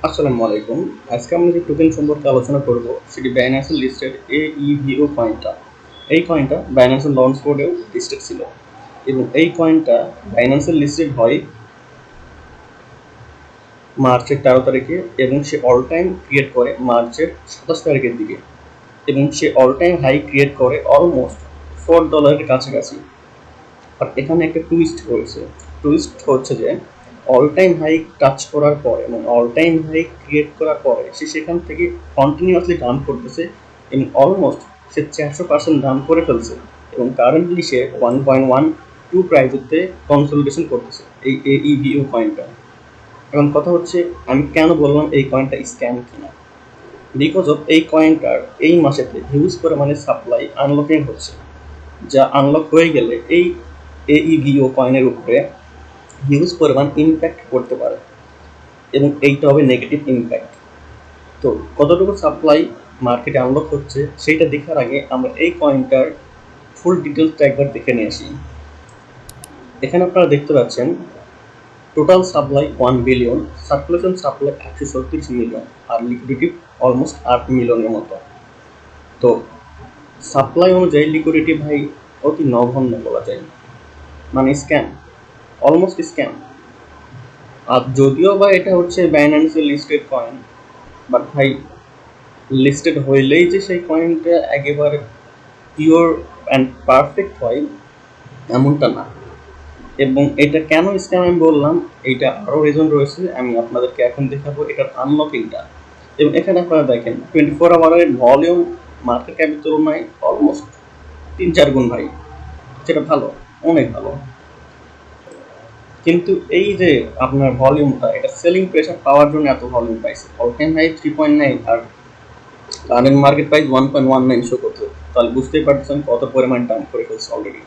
আসসালামু আলাইকুম। আজকে আমরা যে টোকেন সম্পর্কে আলোচনা করব সেটি বাইন্যান্সের লিস্টেড AEVO কয়েনটা। এই কয়েনটা বাইন্যান্সের লঞ্চ কোডেও লিস্টেড ছিল এবং এই কয়েনটা বাইন্যান্সের লিস্টেড হয় মার্চের 13 তারিখে এবং সে অল টাইম ক্রিয়েট করে মার্চের 27 তারিখের দিকে এবং সে অল টাইম হাই ক্রিয়েট করে অলমোস্ট $4 কাছাকাছি। আর এখানে একটা টুইস্ট রয়েছে। টুইস্ট হচ্ছে যে অল টাইম হাই টাচ করার পরে মানে অল টাইম হাই ক্রিয়েট করার পরে সে সেখান থেকে কন্টিনিউয়াসলি ডাউন করতেছে এবং অলমোস্ট সে 400% ডাউন করে ফেলছে এবং কারেন্টলি সে 1.12 প্রাইজেতে কনসলিডেশন করতেছে এই AEVO কয়েনটা। এখন কথা হচ্ছে আমি কেন বললাম এই কয়েনটা স্ক্যাম কিনা। বিকজ অফ এই কয়েনটার এই মাসেতে হিউজ পরিমাণে সাপ্লাই আনলকিং হচ্ছে, যা আনলক হয়ে গেলে এই AEVO কয়েনের উপরে হিউজ পরিমাণ ইম্প্যাক্ট করতে পারে এবং এইটা হবে নেগেটিভ ইম্প্যাক্ট। তো কতটুকু সাপ্লাই মার্কেটে আনলক হচ্ছে সেইটা দেখার আগে আমরা এই কয়েনটার ফুল ডিটেলসটা একবার দেখে নিয়ে আসি। এখানে আপনারা দেখতে পাচ্ছেন total supply 1 billion, circulation supply 136 million আর লিকুইডিটি অলমোস্ট 8 মিলিয়নের মতো। তো সাপ্লাই অনুযায়ী লিকুইডিটি ভাই অতি নগণ্য বলা যায়, মানে স্ক্যাম, অলমোস্ট স্ক্যাম। আর যদিও বা এটা হচ্ছে বাইন্যান্সের লিস্টেড কয়েন, বাট ভাই লিস্টেড হইলেই যে সেই কয়েনটা একেবারে পিওর অ্যান্ড পারফেক্ট হয় এমনটা না। এবং এটা কেন স্ক্যাম আমি বললাম, এইটা আরও রিজন রয়েছে, আমি আপনাদেরকে এখন দেখাবো এটার আনলকিংটা। এবং এখানে আপনারা দেখেন 24 আওয়ারের ভলিউম মার্কেট ক্যাপের তুলনায় অলমোস্ট 3-4 গুণ ভাই, যেটা ভালো, অনেক ভালো। কিন্তু এই যে আপনার ভলিউমটা, এটা সেলিং প্রেশার পাওয়ার জন্য এত ভলিউম পাইছে। অল টাইম হাই 3.9 আর কারেন্ট মার্কেট প্রাইস 1.19 শো করতে, তাহলে বুঝতেই পারছেন কত পরিমাণ ডাউন করে ফেলছে অলরেডি।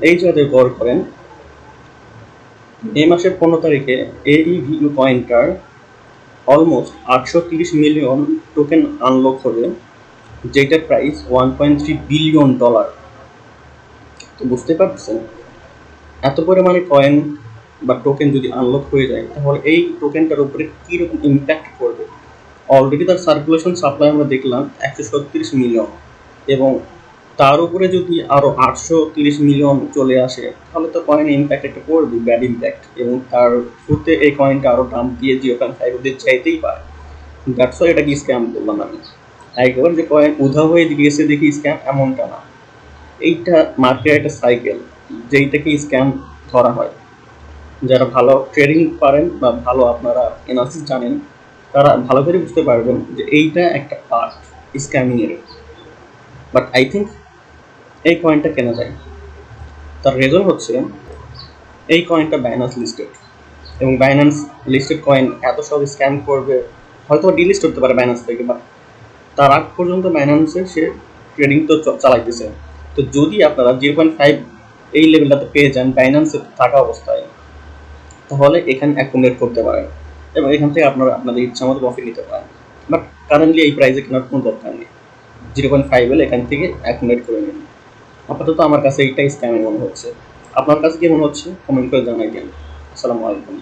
এই জায়গায় গড় করেন এই মাসের 15 তারিখে AEVO কয়েনটার অলমোস্ট 830 মিলিয়ন টোকেন আনলক হবে, যেটার প্রাইস $1.3 বিলিয়ন। তো বুঝতে পারছেন এত পরিমাণে কয়েন বা টোকেন যদি আনলক হয়ে যায় তাহলে এই টোকেনটার উপরে কীরকম ইম্প্যাক্ট করবে। অলরেডি তার সার্কুলেশন সাপ্লাই আমরা দেখলাম 136 মিলিয়ন এবং তার উপরে যদি আরও 830 মিলিয়ন চলে আসে তাহলে তো কয়েন ইম্প্যাক্ট একটা পড়বে, ব্যাড ইম্প্যাক্ট। এবং তার থ্রুতে এই কয়েনটা আরও দাম দিয়ে 0.5 অব্দি চাইতেই পারে। দ্যাটস ওয়াই এটাকে স্ক্যাম বললাম আমি। একেবারে যে কয়েন উধাও হয়ে গিয়েছে দেখি স্ক্যাম এমনটা না। এইটা মার্কেটের একটা সাইকেল, যেইটাকে স্ক্যাম ধরা হয়। যারা ভালো ট্রেডিং পারেন বা ভালো আপনারা এনালিসিস জানেন তারা ভালো করে বুঝতে পারবেন যে এইটা একটা পার্ট স্ক্যামিংয়ের। বাট আই থিঙ্ক এই কয়েনটা কেনা যায়, তার রিজন হচ্ছে এই কয়েনটা বাইন্যান্স লিস্টেড এবং বাইন্যান্স লিস্টেড কয়েন এত সব স্ক্যাম করবে, হয়তো ডিলিস্ট করতে পারে বাইন্যান্স থেকে, বাট তার আগ পর্যন্ত বাইন্যান্সে সে ট্রেডিং তো চালাইতেছে। তো যদি আপনারা 0.5 এই লেভেলটাতে পেয়ে যান বাইন্যান্সে থাকা অবস্থায়, তাহলে এখানে অ্যাকুমুলেট করতে পারেন এবং এখান থেকে আপনারা আপনাদের ইচ্ছা মতো প্রফিট নিতে পারেন। বাট কারেন্টলি এই প্রাইসে কেনার কোনো দরকার নেই। 0.5 এল এখান থেকে অ্যাকুমুলেট করে নিন। আপাতত আমার কাছে এইটাই স্ক্যামে মনে হচ্ছে। আপনার কাছে কি মনে হচ্ছে কমেন্ট করে জানাই দিন। আসসালামু আলাইকুম।